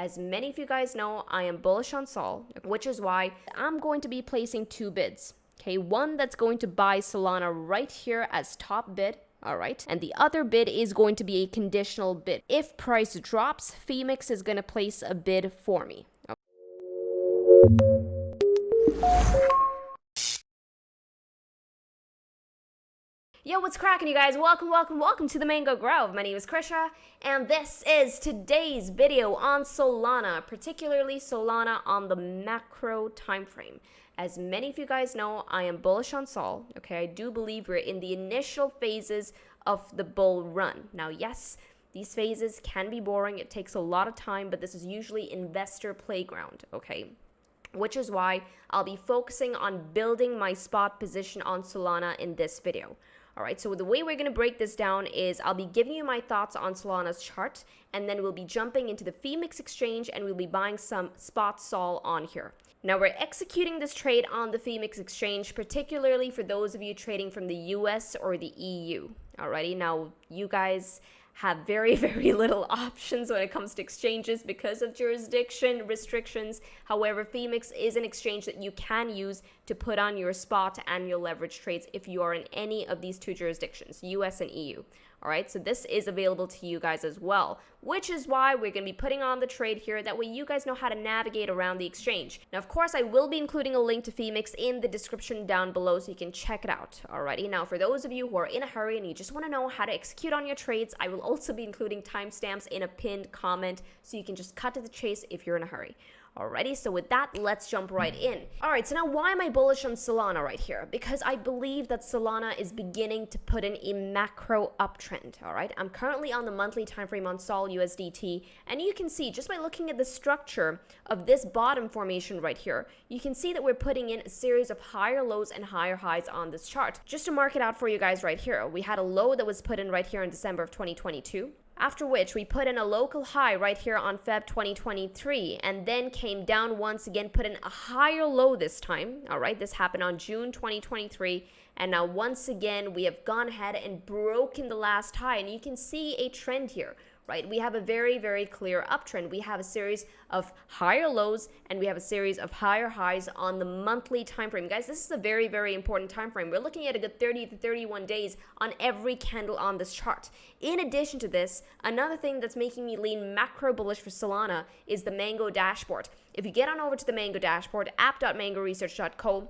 As many of you guys know, I am bullish on Sol, which is why I'm going to be placing two bids. Okay, one that's going to buy Solana right here as top bid. All right, and the other bid is going to be a conditional bid. If price drops, Phemex is going to place a bid for me. Yo, what's cracking, you guys? Welcome to the Mango Grove. My name is Krisha, and this is today's video on Solana, particularly Solana on the macro time frame. As many of you guys know, I am bullish on Sol. Okay, I do believe we're in the initial phases of the bull run. Now, yes, these phases can be boring. It takes a lot of time, but this is usually investor playground, okay? Which is why I'll be focusing on building my spot position on Solana in this video. All right, so the way we're going to break this down is I'll be giving you my thoughts on Solana's chart, and then we'll be jumping into the Phemex exchange and we'll be buying some spot Sol on here. Now, we're executing this trade on the Phemex exchange, particularly for those of you trading from the US or the EU. Alrighty, now you guys have very little options when it comes to exchanges because of jurisdiction restrictions. However, Phemex is an exchange that you can use to put on your spot and your leverage trades if you are in any of these two jurisdictions, US and EU. All right, so this is available to you guys as well, which is why we're going to be putting on the trade here. That way you guys know how to navigate around the exchange. Now, of course, I will be including a link to Phemex in the description down below so you can check it out. Alrighty, now for those of you who are in a hurry and you just want to know how to execute on your trades, I will also be including timestamps in a pinned comment so you can just cut to the chase if you're in a hurry. Alrighty, so with that, let's jump right in. Alright, so now why am I bullish on Solana right here? Because I believe that Solana is beginning to put in a macro uptrend, alright? I'm currently on the monthly time frame on Sol USDT, and you can see just by looking at the structure of this bottom formation right here, you can see that we're putting in a series of higher lows and higher highs on this chart. Just to mark it out for you guys right here, we had a low that was put in right here in December of 2022. After which we put in a local high right here on Feb 2023 and then came down once again, put in a higher low this time. All right, this happened on June 2023. And now once again, we have gone ahead and broken the last high. And you can see a trend here, right? We have a very clear uptrend. We have a series of higher lows and we have a series of higher highs on the monthly time frame. Guys, this is a very important time frame. We're looking at a good 30 to 31 days on every candle on this chart. In addition to this, another thing that's making me lean macro bullish for Solana is the Mango dashboard. If you get on over to the Mango dashboard, app.mangoresearch.co,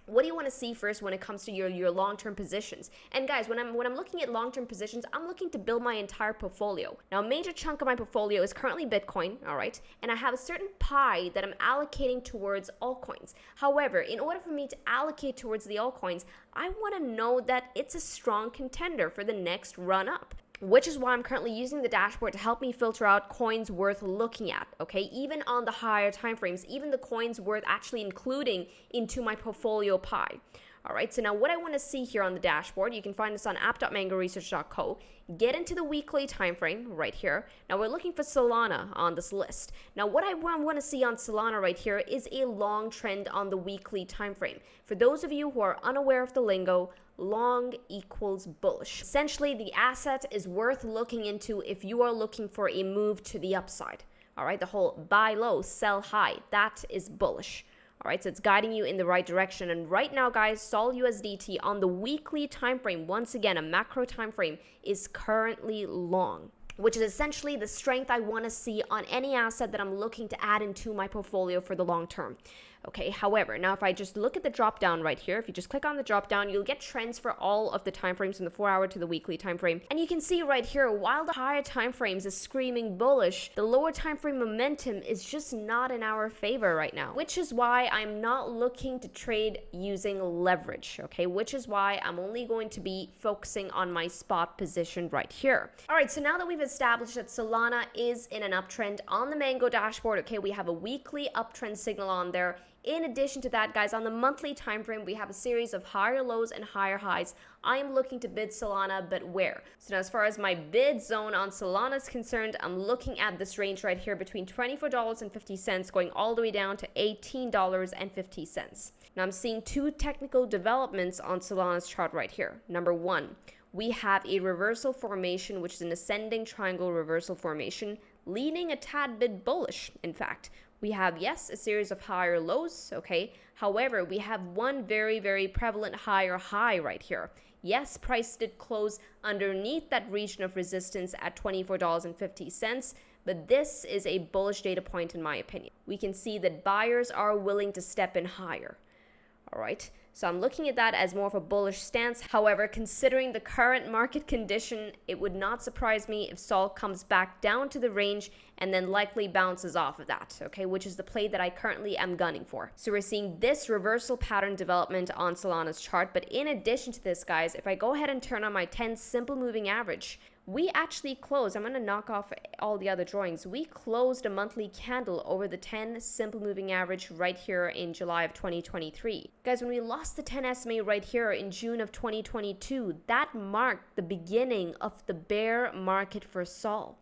what do you want to see first when it comes to your long-term positions? And guys, when I'm looking at long-term positions, I'm looking to build my entire portfolio. Now, a major chunk of my portfolio is currently Bitcoin, all right? And I have a certain pie that I'm allocating towards altcoins. However, in order for me to allocate towards the altcoins, I want to know that it's a strong contender for the next run up. Which is why I'm currently using the dashboard to help me filter out coins worth looking at, okay? Even on the higher time frames, even the coins worth actually including into my portfolio pie. All right, so now what I want to see here on the dashboard, you can find this on app.mangoresearch.co. Get into the weekly time frame right here. Now we're looking for Solana on this list. Now what I want to see on Solana right here is a long trend on the weekly time frame. For those of you who are unaware of the lingo, long equals bullish. Essentially, the asset is worth looking into if you are looking for a move to the upside. All right, the whole buy low, sell high, that is bullish. All right, so it's guiding you in the right direction. And right now, guys, Sol USDT on the weekly time frame, once again, a macro time frame, is currently long, which is essentially the strength I want to see on any asset that I'm looking to add into my portfolio for the long term. Okay, however, now if I just look at the drop down right here, if you just click on the drop down, you'll get trends for all of the time frames from the 4-hour to the weekly time frame. And you can see right here, while the higher time frames is screaming bullish, the lower time frame momentum is just not in our favor right now, which is why I'm not looking to trade using leverage, okay, which is why I'm only going to be focusing on my spot position right here. All right, so now that we've established that Solana is in an uptrend on the Mango dashboard, okay, we have a weekly uptrend signal on there. In addition to that, guys, on the monthly time frame, we have a series of higher lows and higher highs. I am looking to bid Solana, but where? So now as far as my bid zone on Solana is concerned, I'm looking at this range right here between $24.50 going all the way down to $18.50. Now I'm seeing two technical developments on Solana's chart right here. Number one, we have a reversal formation, which is an ascending triangle reversal formation leaning a tad bit bullish, in fact. We have, yes, a series of higher lows, okay? However, we have one very, very prevalent higher high right here. Yes, price did close underneath that region of resistance at $24.50, but this is a bullish data point in my opinion. We can see that buyers are willing to step in higher. All right, so I'm looking at that as more of a bullish stance. However, considering the current market condition, it would not surprise me if Sol comes back down to the range and then likely bounces off of that, okay, which is the play that I currently am gunning for. So we're seeing this reversal pattern development on Solana's chart. But in addition to this, guys, if I go ahead and turn on my 10 simple moving average, we actually closed, I'm going to knock off all the other drawings. We closed a monthly candle over the 10 simple moving average right here in July of 2023. Guys, when we lost the 10 SMA right here in June of 2022, that marked the beginning of the bear market for Sol.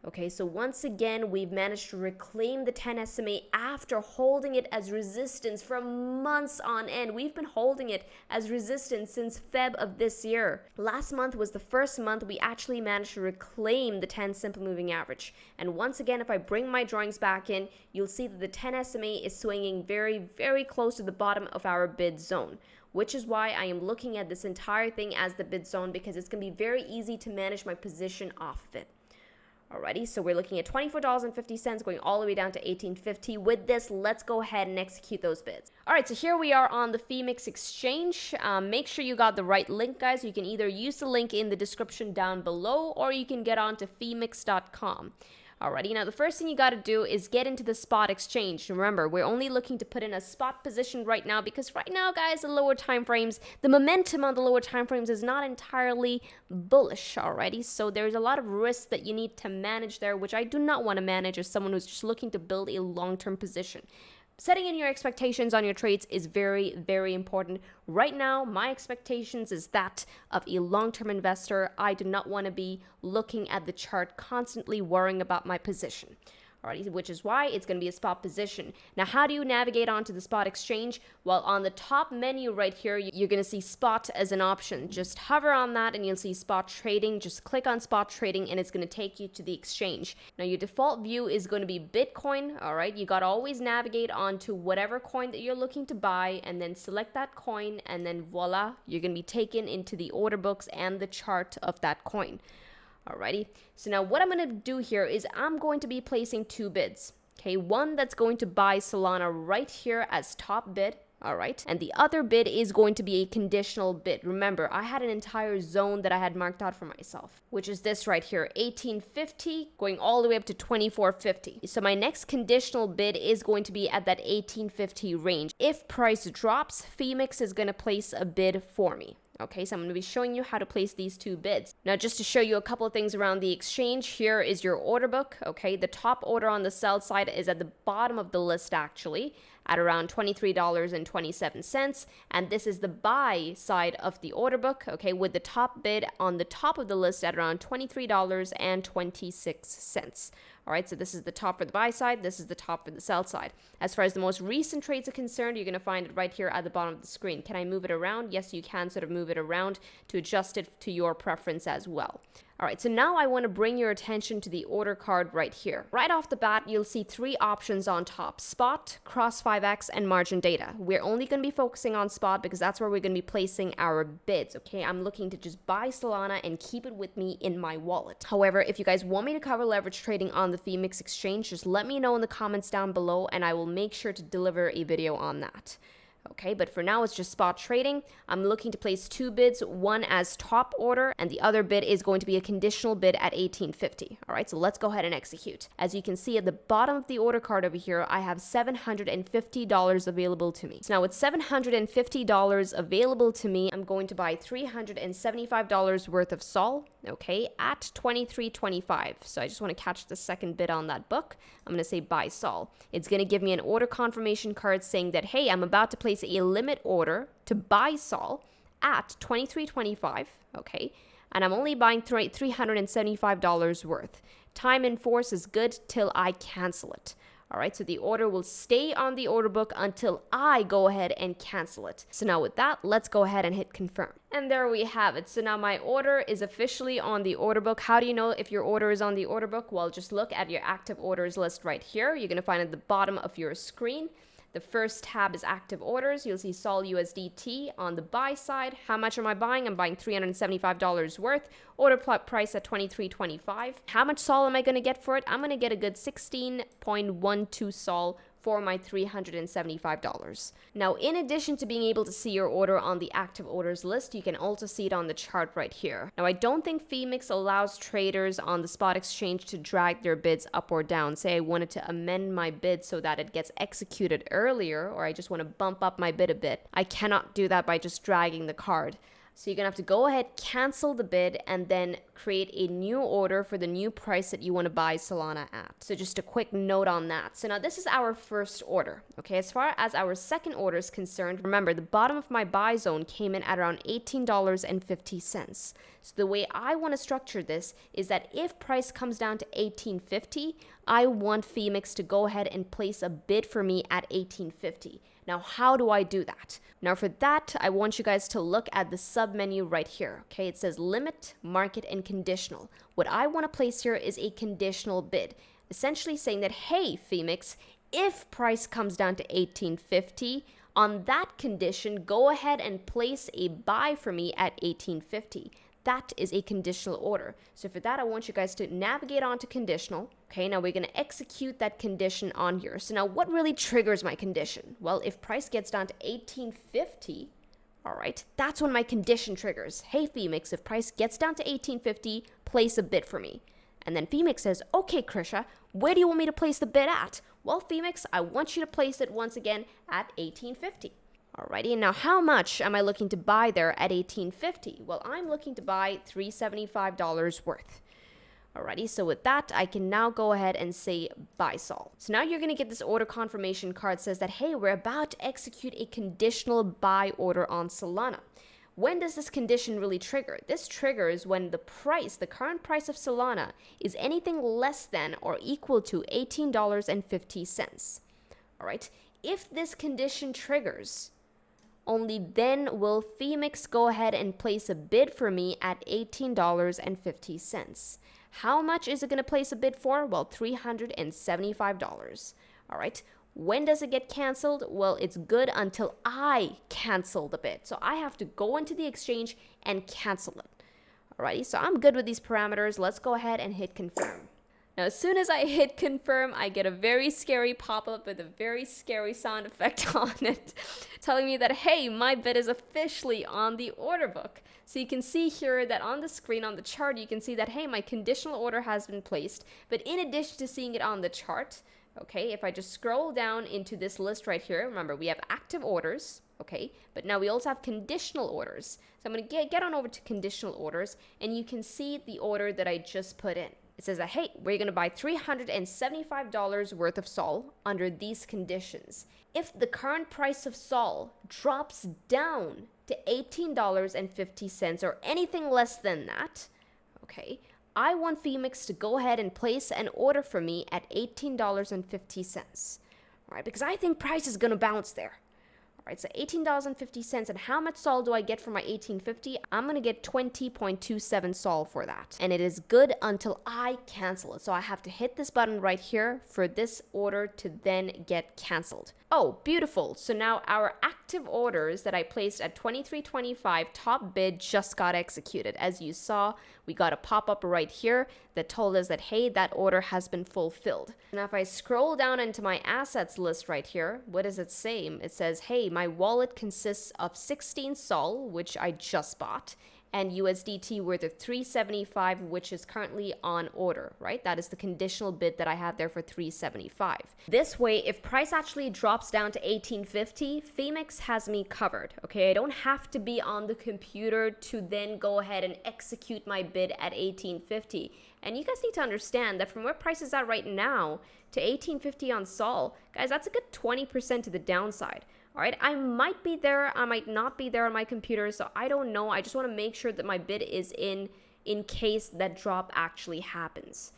Okay, so once again, we've managed to reclaim the 10 SMA after holding it as resistance for months on end. We've been holding it as resistance since Feb of this year. Last month was the first month we actually managed to reclaim the 10 simple moving average. And once again, if I bring my drawings back in, you'll see that the 10 SMA is swinging very, very close to the bottom of our bid zone, which is why I am looking at this entire thing as the bid zone, because it's going to be very easy to manage my position off of it. Alrighty, so we're looking at $24.50 going all the way down to $18.50. With this, let's go ahead and execute those bids. Alright, so here we are on the Phemex exchange. Make sure you got the right link, guys. You can either use the link in the description down below, or you can get on to phemex.com. Alrighty, now the first thing you got to do is get into the spot exchange. Remember, we're only looking to put in a spot position right now because right now, guys, the lower time frames, the momentum on the lower time frames is not entirely bullish. Alrighty, so there's a lot of risks that you need to manage there, which I do not want to manage as someone who's just looking to build a long-term position. Setting in your expectations on your trades is very, very important. Right now, my expectations is that of a long-term investor. I do not want to be looking at the chart, constantly worrying about my position. Alrighty, which is why it's going to be a spot position. Now, how do you navigate onto the spot exchange? Well, on the top menu right here, you're going to see spot as an option. Just hover on that and you'll see spot trading. Just click on spot trading and it's going to take you to the exchange. Now, your default view is going to be Bitcoin. Alright, you got to always navigate onto whatever coin that you're looking to buy and then select that coin, and then voila, you're going to be taken into the order books and the chart of that coin. Alrighty, so now what I'm going to do here is I'm going to be placing two bids. Okay, one that's going to buy Solana right here as top bid. Alright, and the other bid is going to be a conditional bid. Remember, I had an entire zone that I had marked out for myself, which is this right here, 1850 going all the way up to 2450. So my next conditional bid is going to be at that 1850 range. If price drops, Phemex is going to place a bid for me. Okay, so I'm going to be showing you how to place these two bids. Now, just to show you a couple of things around the exchange, here is your order book. Okay, the top order on the sell side is at the bottom of the list actually, at around $23.27. And this is the buy side of the order book, okay, with the top bid on the top of the list at around $23.26. All right, so this is the top for the buy side. This is the top for the sell side. As far as the most recent trades are concerned, you're going to find it right here at the bottom of the screen. Can I move it around? Yes, you can sort of move it around to adjust it to your preference as well. All right, so now I want to bring your attention to the order card right here. Right off the bat, you'll see three options on top: spot, cross 5x, and margin data. We're only going to be focusing on spot because that's where we're going to be placing our bids, okay? I'm looking to just buy Solana and keep it with me in my wallet. However, if you guys want me to cover leverage trading on the Phemex exchange, just let me know in the comments down below and I will make sure to deliver a video on that. Okay, but for now, it's just spot trading. I'm looking to place two bids, one as top order, and the other bid is going to be a conditional bid at 1850. All right, so let's go ahead and execute. As you can see at the bottom of the order card over here, I have $750 available to me. So now with $750 available to me, I'm going to buy $375 worth of Sol, okay, at $23.25. So I just want to catch the second bid on that book. I'm going to say buy Sol. It's going to give me an order confirmation card saying that, hey, I'm about to place a limit order to buy Sol at $23.25, okay, and I'm only buying $375 worth. Time in force is good till I cancel it. All right, so the order will stay on the order book until I go ahead and cancel it. So now with that, let's go ahead and hit confirm. And there we have it. So now my order is officially on the order book. How do you know if your order is on the order book? Well, just look at your active orders list right here. You're going to find at the bottom of your screen. The first tab is active orders. You'll see Sol USDT on the buy side. How much am I buying? I'm buying $375 worth. Order price at $23.25. How much Sol am I going to get for it? I'm going to get a good 16.12 Sol for my $375. Now, in addition to being able to see your order on the active orders list, you can also see it on the chart right here. Now, I don't think Phemex allows traders on the spot exchange to drag their bids up or down. Say I wanted to amend my bid so that it gets executed earlier, or I just want to bump up my bid a bit. I cannot do that by just dragging the card. So you're going to have to go ahead, cancel the bid, and then create a new order for the new price that you want to buy Solana at. So just a quick note on that. So now this is our first order. Okay, as far as our second order is concerned, remember the bottom of my buy zone came in at around $18.50. So the way I want to structure this is that if price comes down to $18.50, I want Phemex to go ahead and place a bid for me at $18.50. Now, how do I do that? Now, for that, I want you guys to look at the sub menu right here. Okay, it says limit, market, and conditional. What I want to place here is a conditional bid, essentially saying that, hey, Phemex, if price comes down to $18.50, on that condition, go ahead and place a buy for me at $18.50. That is a conditional order. So for that, I want you guys to navigate onto conditional. Okay, now we're going to execute that condition on here. So now what really triggers my condition? Well, if price gets down to $18.50, all right, that's when my condition triggers. Hey, Phemex, if price gets down to $18.50, place a bid for me. And then Phemex says, okay, Krisha, where do you want me to place the bid at? Well, Phemex, I want you to place it once again at $18.50. Alrighty, and now how much am I looking to buy there at $18.50? Well, I'm looking to buy $375 worth. Alrighty, so with that, I can now go ahead and say buy Sol. So now you're going to get this order confirmation card says that, hey, we're about to execute a conditional buy order on Solana. When does this condition really trigger? This triggers when the price, the current price of Solana, is anything less than or equal to $18.50. Alright, if this condition triggers, only then will Phemex go ahead and place a bid for me at $18.50. How much is it going to place a bid for? Well, $375. All right. When does it get canceled? Well, it's good until I cancel the bid. So I have to go into the exchange and cancel it. Alrighty, so I'm good with these parameters. Let's go ahead and hit confirm. Now, as soon as I hit confirm, I get a very scary pop-up with a very scary sound effect on it, telling me that, hey, my bid is officially on the order book. So you can see here that on the screen, on the chart, you can see that, hey, my conditional order has been placed. But in addition to seeing it on the chart, okay, if I just scroll down into this list right here, remember, we have active orders, okay, but now we also have conditional orders. So I'm going to get on over to conditional orders, and you can see the order that I just put in. It says that, hey, we're going to buy $375 worth of Sol under these conditions. If the current price of Sol drops down to $18.50 or anything less than that, okay, I want Phemex to go ahead and place an order for me at $18.50. All right, because I think price is going to bounce there. All right, so $18.50, and how much Sol do I get for my $18.50? I'm going to get 20.27 Sol for that. And it is good until I cancel it. So I have to hit this button right here for this order to then get canceled. Oh, beautiful. So now our active orders that I placed at $23.25 top bid just got executed. As you saw, we got a pop-up right here that told us that, hey, that order has been fulfilled. Now, if I scroll down into my assets list right here, what does it say? It says, hey, my wallet consists of 16 Sol, which I just bought, and USDT worth of $375, which is currently on order, right? That is the conditional bid that I have there for $375. This way, if price actually drops down to $18.50, Phemex has me covered, okay? I don't have to be on the computer to then go ahead and execute my bid at $18.50. And you guys need to understand that from where price is at right now to $18.50 on Sol, guys, that's a good 20% to the downside. All right, I might be there, I might not be there on my computer, so I don't know. I just want to make sure that my bid is in case that drop actually happens.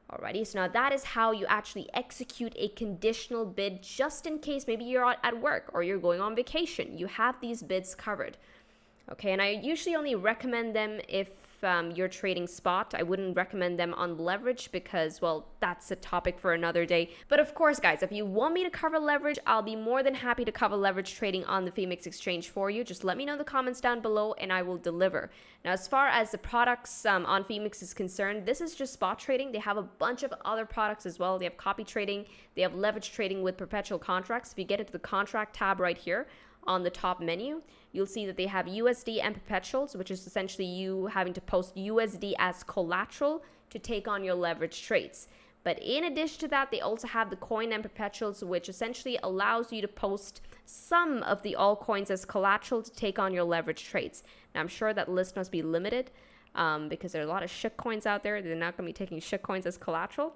Alrighty, so now that is how you actually execute a conditional bid, just in case maybe you're at work or you're going on vacation. You have these bids covered. Okay, and I usually only recommend them if you're trading spot. I wouldn't recommend them on leverage because, well, that's a topic for another day. But of course, guys, if you want me to cover leverage, I'll be more than happy to cover leverage trading on the Phemex exchange for you. Just let me know in the comments down below and I will deliver. Now, as far as the products on Phemex is concerned, this is just spot trading. They have a bunch of other products as well. They have copy trading. They have leverage trading with perpetual contracts. If you get into the contract tab right here, on the top menu, you'll see that they have USD and perpetuals, which is essentially you having to post USD as collateral to take on your leverage trades. But in addition to that, they also have the coin and perpetuals, which essentially allows you to post some of the altcoins as collateral to take on your leverage trades. Now, I'm sure that list must be limited because there are a lot of shit coins out there. They're not going to be taking shit coins as collateral.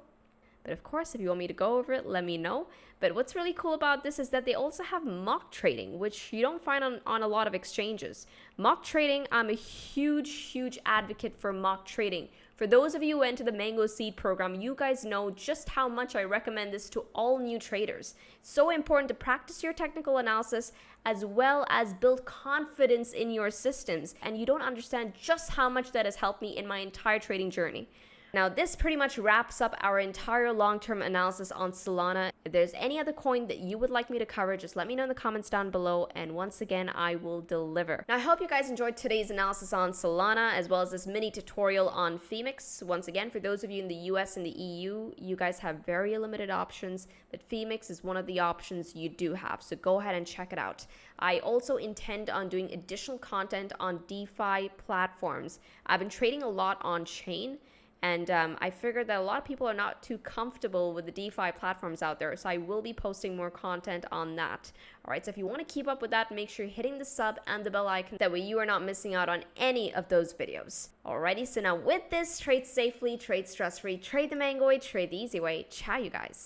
But of course, if you want me to go over it, let me know. But what's really cool about this is that they also have mock trading, which you don't find on a lot of exchanges. Mock trading, I'm a huge advocate for mock trading. For those of you who went to the Mango Seed program, you guys know just how much I recommend this to all new traders. It's so important to practice your technical analysis as well as build confidence in your systems. And you don't understand just how much that has helped me in my entire trading journey. Now, this pretty much wraps up our entire long-term analysis on Solana. If there's any other coin that you would like me to cover, just let me know in the comments down below, and once again, I will deliver. Now, I hope you guys enjoyed today's analysis on Solana, as well as this mini tutorial on Phemex. Once again, for those of you in the US and the EU, you guys have very limited options, but Phemex is one of the options you do have, so go ahead and check it out. I also intend on doing additional content on DeFi platforms. I've been trading a lot on chain, and I figured that a lot of people are not too comfortable with the DeFi platforms out there, so I will be posting more content on that. All right, so if you want to keep up with that, make sure you're hitting the sub and the bell icon. That way you are not missing out on any of those videos. Alrighty, so now with this, trade safely, trade stress-free, trade the mango way, trade the easy way. Ciao, you guys.